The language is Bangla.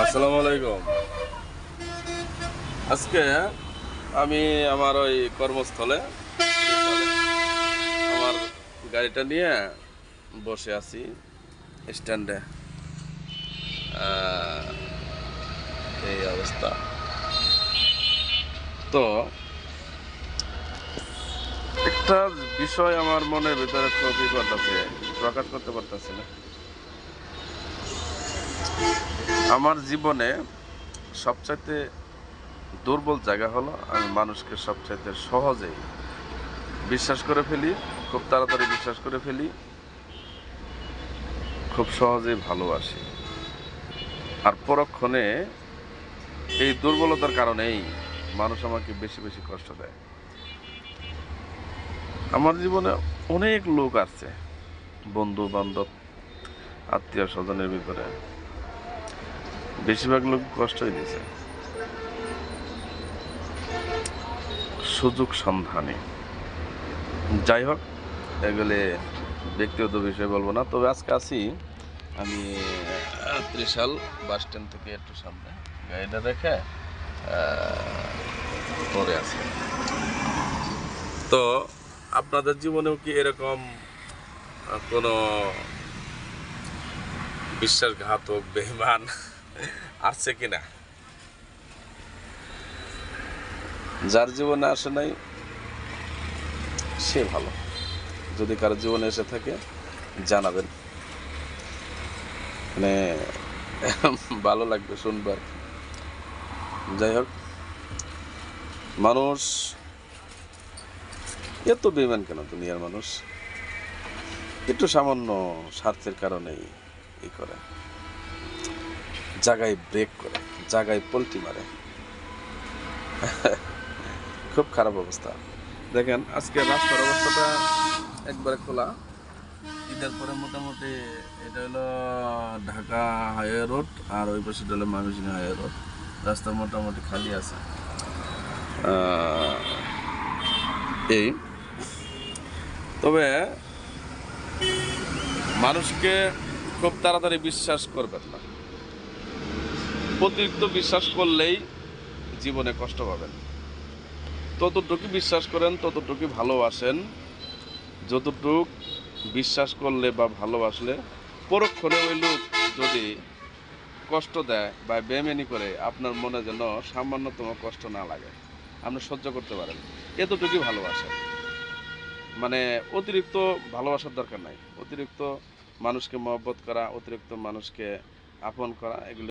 আসসালামু আলাইকুম। আজকে আমি আমার ওই কর্মস্থলে আমার গাড়িটা নিয়ে বসে আছি স্ট্যান্ডে। এই অবস্থা। তো একটা বিষয় আমার মনের ভিতরে খুবই করতেছে, প্রকাশ করতে পারতেছি না। আমার জীবনে সবচাইতে দুর্বল জায়গা হলো আমি মানুষকে সবচাইতে সহজেই বিশ্বাস করে ফেলি, খুব তাড়াতাড়ি বিশ্বাস করে ফেলি, খুব সহজেই ভালোবাসি। আর পরক্ষণে এই দুর্বলতার কারণেই মানুষ আমাকে বেশি বেশি কষ্ট দেয়। আমার জীবনে অনেক লোক আছে, বন্ধু বান্ধব, আত্মীয় স্বজনের ভিতরে বেশিরভাগ লোক কষ্টই দিয়েছে সুযোগ সন্ধানে। যাই হোক, এগুলি ব্যক্তিগত বিষয় বলবো না। তবে আজকে আছি আমি ত্রিশাল বাস স্ট্যান্ড থেকে একটু সামনে, গাড়িটা রেখে পরে আছি। তো আপনাদের জীবনেও কি এরকম কোনো বিশ্বাসঘাতক বেঈমান আসছে কিনা? যার জীবনে আসে নাই সে ভালো। যদি কারো জীবনে এসে থাকে জানাবেন, মানে ভালো লাগবে শুনবার। যাই হোক, মানুষ এত বেঈমান কেন দুনিয়ার মানুষ? একটু সামান্য স্বার্থের কারণেই ই করে, জায়গায় ব্রেক করে, জায়গায় পল্টি মারে। খুব খারাপ অবস্থা। দেখেন আজকে রাস্তার অবস্থাটা একবারে খোলা। ঈদের পরে মোটামুটি এটা হলো ঢাকা হাইওয়ে রোড, আর ওই পাশে হলো ময়মনসিংহ হাইওয়ে রোড। রাস্তা মোটামুটি খালি আছে। এই তবে মানুষকে খুব তাড়াতাড়ি বিশ্বাস করবেন না। অতিরিক্ত বিশ্বাস করলেই জীবনে কষ্ট পাবেন। ততটুকু বিশ্বাস করেন, ততটুকু ভালোবাসেন, যতটুক বিশ্বাস করলে বা ভালোবাসলে পরক্ষণে ওই লোক যদি কষ্ট দেয় বা বেমেনি করে, আপনার মনে যেন সামান্যতম কষ্ট না লাগে, আপনি সহ্য করতে পারেন। এতটুকুই ভালোবাসা। মানে অতিরিক্ত ভালোবাসার দরকার নাই। অতিরিক্ত মানুষকে মহব্বত করা, অতিরিক্ত মানুষকে আপন করা, এগুলো